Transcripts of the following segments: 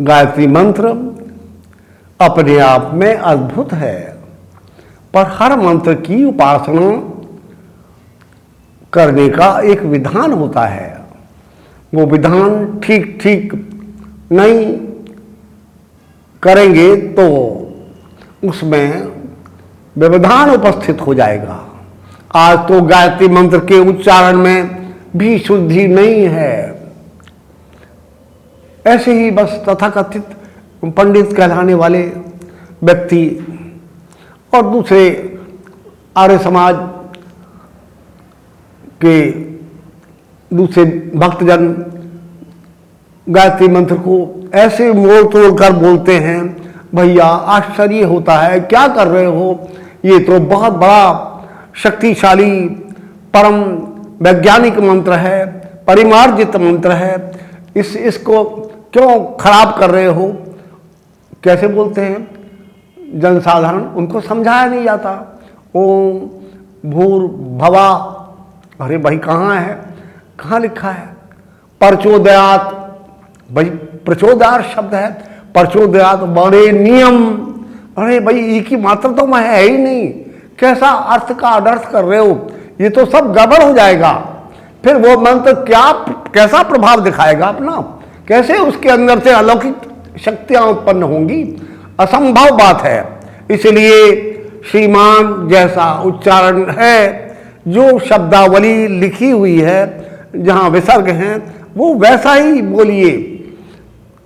गायत्री मंत्र अपने आप में अद्भुत है, पर हर मंत्र की उपासना करने का एक विधान होता है। वो विधान ठीक ठीक नहीं करेंगे तो उसमें व्यवधान उपस्थित हो जाएगा। आज तो गायत्री मंत्र के उच्चारण में भी शुद्धि नहीं है। ऐसे ही बस तथाकथित पंडित कहलाने वाले व्यक्ति और दूसरे आर्य समाज के दूसरे भक्तजन गायत्री मंत्र को ऐसे मोड़ तोड़ कर बोलते हैं, भैया आश्चर्य होता है, क्या कर रहे हो, ये तो बहुत बड़ा शक्तिशाली परम वैज्ञानिक मंत्र है, परिमार्जित मंत्र है, इसको क्यों खराब कर रहे हो। कैसे बोलते हैं जनसाधारण, उनको समझाया नहीं जाता। ओम भूर्भुवः, अरे भाई कहाँ है, कहाँ लिखा है। प्रचोदयात, भाई प्रचोदयात शब्द है, प्रचोदयात बड़े नियम, अरे भाई एक ही मात्रा तो मैं है ही नहीं, कैसा अर्थ का अनर्थ कर रहे हो, ये तो सब गड़बड़ हो जाएगा। फिर वो मंत्र कैसा प्रभाव दिखाएगा अपना, कैसे उसके अंदर से अलौकिक शक्तियां उत्पन्न होंगी, असंभव बात है। इसलिए श्रीमान जैसा उच्चारण है, जो शब्दावली लिखी हुई है, जहाँ विसर्ग हैं, वो वैसा ही बोलिए।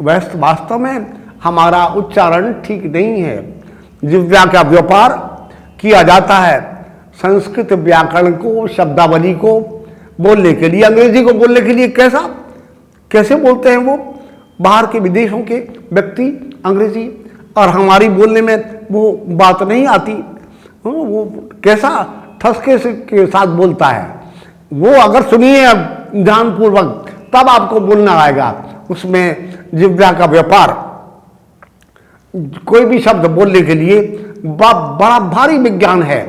वास्तव में हमारा उच्चारण ठीक नहीं है। जिव्या का व्यापार किया जाता है संस्कृत व्याकरण को, शब्दावली को बोलने के लिए, अंग्रेजी को बोलने के लिए। कैसे बोलते हैं वो बाहर के विदेशों के व्यक्ति अंग्रेजी, और हमारी बोलने में वो बात नहीं आती। वो कैसा ठसके के साथ बोलता है, वो अगर सुनिए ध्यानपूर्वक तब आपको बोलना आएगा। उसमें जिव्या का व्यापार, कोई भी शब्द बोलने के लिए बड़ा भारी विज्ञान है,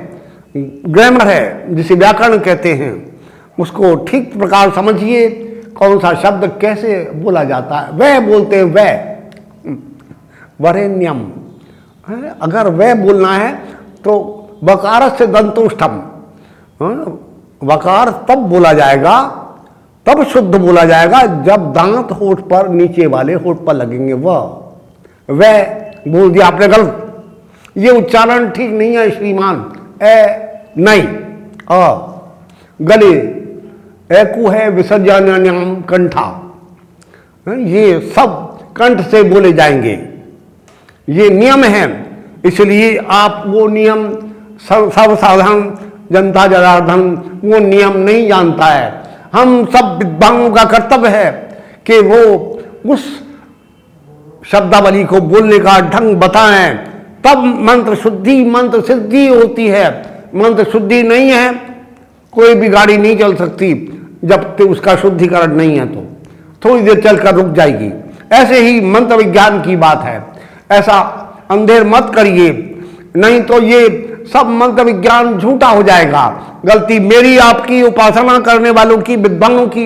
ग्रामर है, जिसे व्याकरण कहते हैं। उसको ठीक प्रकार समझिए, कौन सा शब्द कैसे बोला जाता है। वह बोलते हैं वह, वरेण्यम। अगर वह बोलना है तो वकार से दंतोष्ठम, वकार तब बोला जाएगा, तब शुद्ध बोला जाएगा जब दांत होठ पर, नीचे वाले होठ पर लगेंगे। वह बोल दिया आपने गलत, ये उच्चारण ठीक नहीं है श्रीमान। ए नहीं, गले एकु है, विसर्जन्यम कंठा, ये सब कंठ से बोले जाएंगे, ये नियम है। इसलिए आप वो नियम, सर्वसाधारण जनता जनार्दन वो नियम नहीं जानता है। हम सब विद्वानों का कर्तव्य है कि वो उस शब्दावली को बोलने का ढंग बताएं, तब मंत्र शुद्धि, मंत्र सिद्धि होती है। मंत्र शुद्धि नहीं है, कोई भी गाड़ी नहीं चल सकती जब तक उसका शुद्धिकरण नहीं है, तो थोड़ी देर चलकर रुक जाएगी। ऐसे ही मंत्र विज्ञान की बात है, ऐसा अंधेर मत करिए, नहीं तो ये सब मंत्र विज्ञान झूठा हो जाएगा। गलती मेरी, आपकी, उपासना करने वालों की, विद्वानों की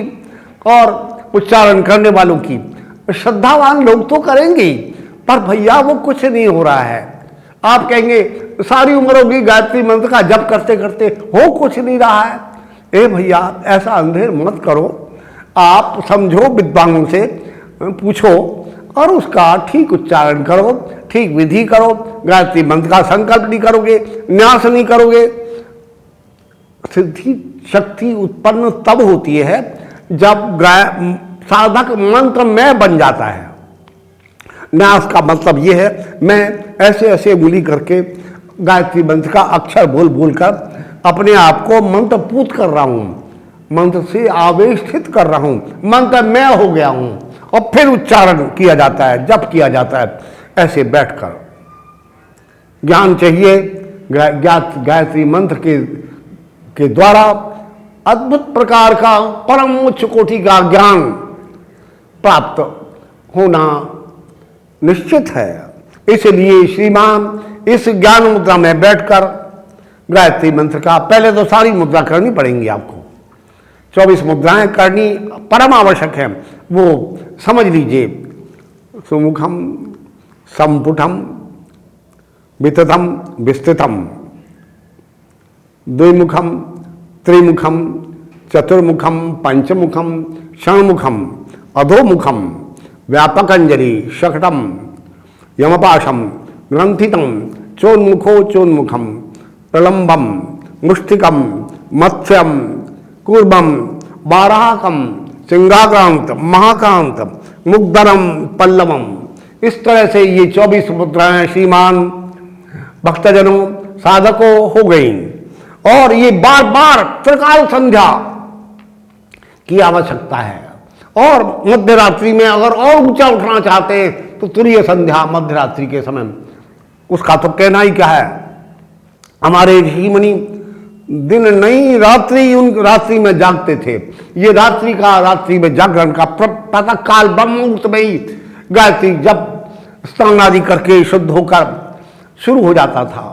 और उच्चारण करने वालों की। श्रद्धावान लोग तो करेंगे, पर भैया वो कुछ नहीं हो रहा है। आप कहेंगे सारी उम्र होगी गायत्री मंत्र का जप करते करते, हो कुछ नहीं रहा है। ए भैया ऐसा अंधेर मत करो, आप समझो, विद्वानों से पूछो और उसका ठीक उच्चारण करो, ठीक विधि करो। गायत्री मंत्र का संकल्प नहीं करोगे, न्यास नहीं करोगे, सिद्धि शक्ति उत्पन्न तब होती है जब साधक मंत्र में बन जाता है। न्यास का मतलब यह है, मैं ऐसे ऐसे उंगली करके गायत्री मंत्र का अक्षर बोल बोल कर अपने आप को मंत्र पूत कर रहा हूं, मंत्र से आवेशित कर रहा हूं, मंत्र में हो गया हूं, और फिर उच्चारण किया जाता है, जप किया जाता है। ऐसे बैठकर ज्ञान चाहिए। गायत्री मंत्र के द्वारा अद्भुत प्रकार का परम उच्च कोटि का ज्ञान प्राप्त होना निश्चित है। इसलिए श्रीमान इस ज्ञान मुद्रा में बैठकर गायत्री मंत्र का, पहले तो सारी मुद्रा करनी पड़ेंगी आपको, 24 मुद्राएं करनी परम आवश्यक है, वो समझ लीजिए। सुमुखम संपुटम विततम विस्तृतम द्विमुखम त्रिमुखम चतुर्मुखम पंचमुखम षण्मुखम अधोमुखम व्यापकंजलि शकटम यमपाशम ग्रंथितम चोन्मुखो चोन्मुखम प्रलंबम मुष्टिकम मत्स्यम कूर्मम बाराहकम सिंगाक्रांत महाक्रांत मुग्धरम पल्लवम। इस तरह से ये 24 मुद्राएं श्रीमान भक्तजनों साधकों हो गई। और ये बार बार त्रिकाल संध्या की आवश्यकता है। और मध्य रात्रि में अगर और ऊंचा उठना चाहते हैं तो तुरीय संध्या मध्य रात्रि के समय, उसका तो कहना ही क्या है। हमारे ऋषि मुनि दिन नहीं रात्रि, उन रात्रि में जागते थे। ये रात्रि में जागरण का प्रातः काल ब्रह्म मुहूर्त में ही गायत्री जब स्नान आदि करके शुद्ध होकर शुरू हो जाता था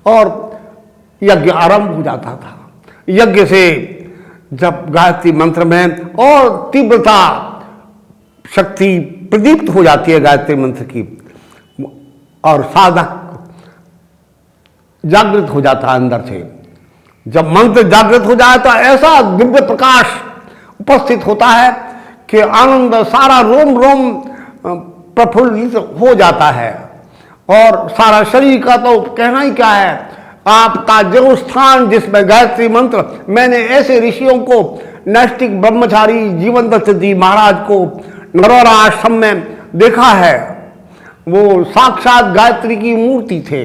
और यज्ञ आरंभ हो जाता था। यज्ञ से जब गायत्री मंत्र में और तीव्रता शक्ति प्रदीप्त हो जाती है गायत्री मंत्र की, और साधक जागृत हो जाता है अंदर से। जब मंत्र जागृत हो जाए तो ऐसा दिव्य प्रकाश उपस्थित होता है कि आनंद सारा रोम रोम प्रफुल्लित हो जाता है। और सारा शरीर का तो कहना ही क्या है। आपका जो स्थान जिसमें गायत्री मंत्र, मैंने ऐसे ऋषियों को, नैष्ठिक ब्रह्मचारी जीवनदत्त जी महाराज को नरोरा आश्रम में देखा है। वो साक्षात गायत्री की मूर्ति थे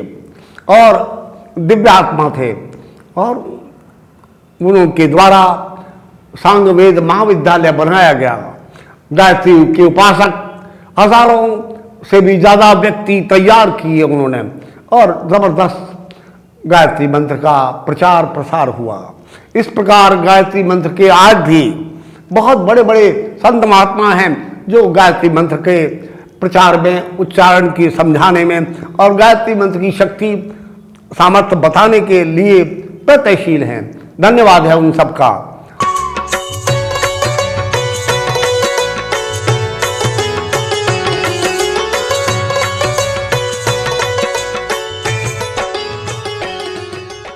और दिव्यात्मा थे। और उनके द्वारा सांग वेद महाविद्यालय बनाया गया। गायत्री के उपासक हजारों से भी ज्यादा व्यक्ति तैयार किए उन्होंने, और जबरदस्त गायत्री मंत्र का प्रचार प्रसार हुआ। इस प्रकार गायत्री मंत्र के आज भी बहुत बड़े बड़े संत महात्मा हैं जो गायत्री मंत्र के प्रचार में, उच्चारण की समझाने में और गायत्री मंत्र की शक्ति सामर्थ्य बताने के लिए प्रत्ययशील हैं। धन्यवाद है उन सबका।